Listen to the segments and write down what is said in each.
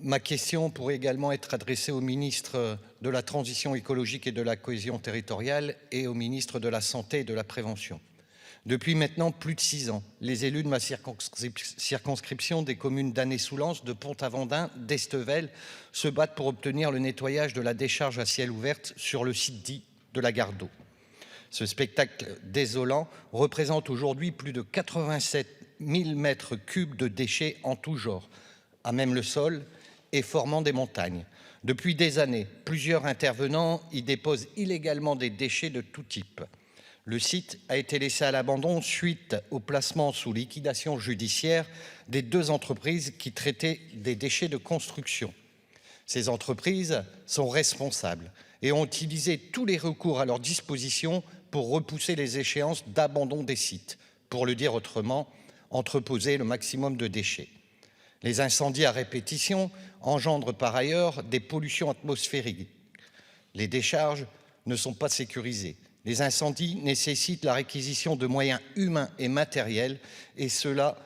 Ma question pourrait également être adressée au ministre de la Transition écologique et de la cohésion territoriale et au ministre de la Santé et de la Prévention. Depuis maintenant plus de 6 ans, les élus de ma circonscription des communes d'Annay-sous-Lens, de Pont-Aventin, d'Estevel se battent pour obtenir le nettoyage de la décharge à ciel ouvert sur le site dit de la Gare d'Eau. Ce spectacle désolant représente aujourd'hui plus de 87 000 mètres cubes de déchets en tout genre, à même le sol et formant des montagnes. Depuis des années, plusieurs intervenants y déposent illégalement des déchets de tout type. Le site a été laissé à l'abandon suite au placement sous liquidation judiciaire des 2 entreprises qui traitaient des déchets de construction. Ces entreprises sont responsables et ont utilisé tous les recours à leur disposition pour repousser les échéances d'abandon des sites. Pour le dire autrement, entreposer le maximum de déchets. Les incendies à répétition engendrent par ailleurs des pollutions atmosphériques. Les décharges ne sont pas sécurisées. Les incendies nécessitent la réquisition de moyens humains et matériels, et cela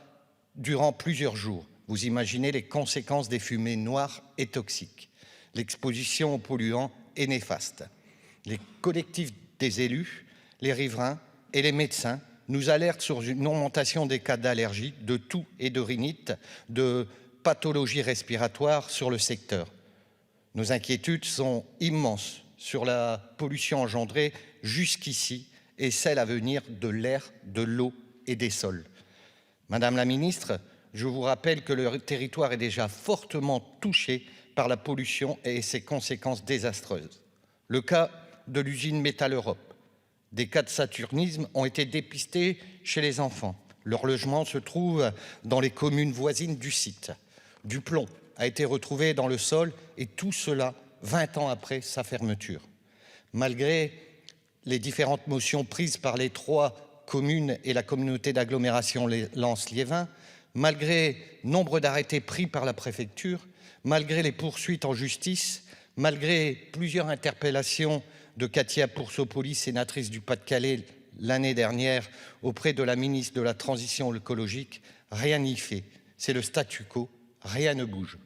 durant plusieurs jours. Vous imaginez les conséquences des fumées noires et toxiques. L'exposition aux polluants est néfaste. Les collectifs des élus, les riverains et les médecins nous alertent sur une augmentation des cas d'allergie, de toux et de rhinite, de pathologies respiratoires sur le secteur. Nos inquiétudes sont immenses sur la pollution engendrée jusqu'ici et celle à venir de l'air, de l'eau et des sols. Madame la ministre, je vous rappelle que le territoire est déjà fortement touché par la pollution et ses conséquences désastreuses. Le cas de l'usine Métal Europe. Des cas de saturnisme ont été dépistés chez les enfants. Leur logement se trouve dans les communes voisines du site. Du plomb a été retrouvé dans le sol et tout cela 20 ans après sa fermeture. Malgré les différentes motions prises par les 3 communes et la communauté d'agglomération Lens-Liévin, malgré nombre d'arrêtés pris par la préfecture, malgré les poursuites en justice, malgré plusieurs interpellations de Katia Poursopoli, sénatrice du Pas-de-Calais l'année dernière, auprès de la ministre de la Transition écologique, rien n'y fait. C'est le statu quo, rien ne bouge.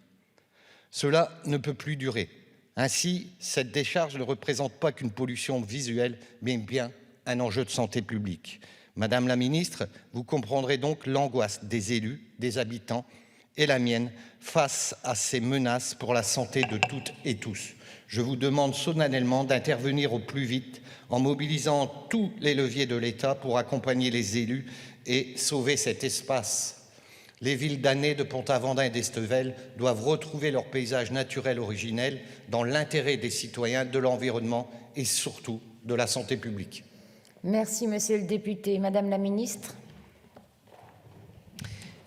Cela ne peut plus durer. Ainsi, cette décharge ne représente pas qu'une pollution visuelle, mais bien un enjeu de santé publique. Madame la ministre, vous comprendrez donc l'angoisse des élus, des habitants et la mienne face à ces menaces pour la santé de toutes et tous. Je vous demande solennellement d'intervenir au plus vite en mobilisant tous les leviers de l'État pour accompagner les élus et sauver cet espace. Les villes d'Annay, de Pont-Aventin et d'Estevel doivent retrouver leur paysage naturel originel dans l'intérêt des citoyens, de l'environnement et surtout de la santé publique. Merci, monsieur le député. Madame la ministre.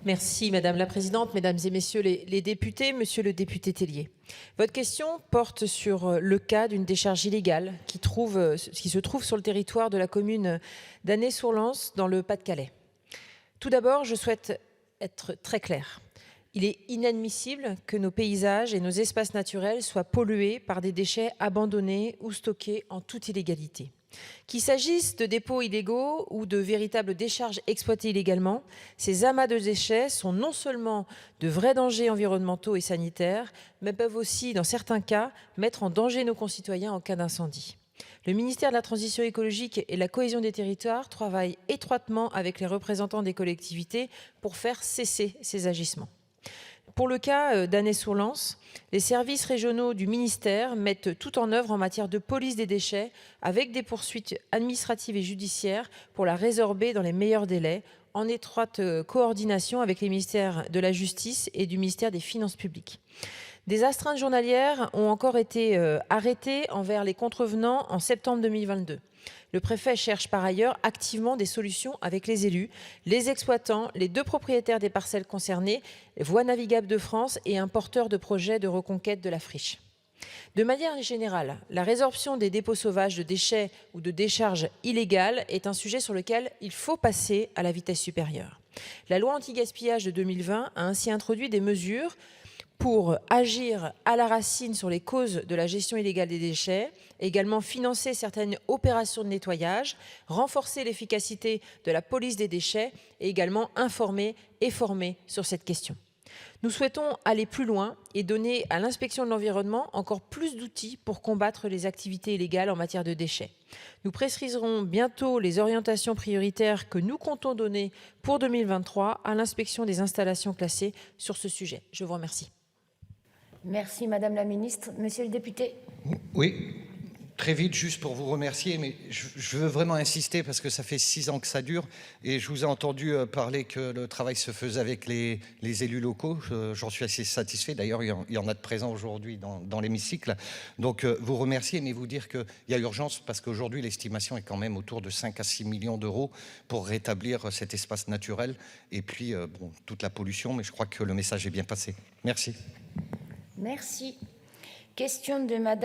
Merci Madame la Présidente, Mesdames et Messieurs les députés, Monsieur le député Tellier. Votre question porte sur le cas d'une décharge illégale qui se trouve sur le territoire de la commune d'Annay-sur-Lens dans le Pas-de-Calais. Tout d'abord, je souhaite être très claire. Il est inadmissible que nos paysages et nos espaces naturels soient pollués par des déchets abandonnés ou stockés en toute illégalité. Qu'il s'agisse de dépôts illégaux ou de véritables décharges exploitées illégalement, ces amas de déchets sont non seulement de vrais dangers environnementaux et sanitaires, mais peuvent aussi, dans certains cas, mettre en danger nos concitoyens en cas d'incendie. Le ministère de la Transition écologique et de la cohésion des territoires travaille étroitement avec les représentants des collectivités pour faire cesser ces agissements. Pour le cas d'Annay-sur-Lens, les services régionaux du ministère mettent tout en œuvre en matière de police des déchets avec des poursuites administratives et judiciaires pour la résorber dans les meilleurs délais, en étroite coordination avec les ministères de la Justice et du ministère des Finances publiques. Des astreintes journalières ont encore été arrêtées envers les contrevenants en septembre 2022. Le préfet cherche par ailleurs activement des solutions avec les élus, les exploitants, les 2 propriétaires des parcelles concernées, Voies navigables de France et un porteur de projet de reconquête de la friche. De manière générale, la résorption des dépôts sauvages de déchets ou de décharges illégales est un sujet sur lequel il faut passer à la vitesse supérieure. La loi anti-gaspillage de 2020 a ainsi introduit des mesures pour agir à la racine sur les causes de la gestion illégale des déchets, également financer certaines opérations de nettoyage, renforcer l'efficacité de la police des déchets et également informer et former sur cette question. Nous souhaitons aller plus loin et donner à l'inspection de l'environnement encore plus d'outils pour combattre les activités illégales en matière de déchets. Nous préciserons bientôt les orientations prioritaires que nous comptons donner pour 2023 à l'inspection des installations classées sur ce sujet. Je vous remercie. Merci Madame la Ministre. Monsieur le député. Oui, très vite, juste pour vous remercier, mais je veux vraiment insister parce que ça fait 6 ans que ça dure et je vous ai entendu parler que le travail se faisait avec les élus locaux. J'en suis assez satisfait. D'ailleurs, il y en a de présents aujourd'hui dans l'hémicycle. Donc, vous remercier, mais vous dire qu'il y a urgence parce qu'aujourd'hui, l'estimation est quand même autour de 5 à 6 millions d'euros pour rétablir cet espace naturel et puis bon, toute la pollution. Mais je crois que le message est bien passé. Merci. Merci. Question de Madame.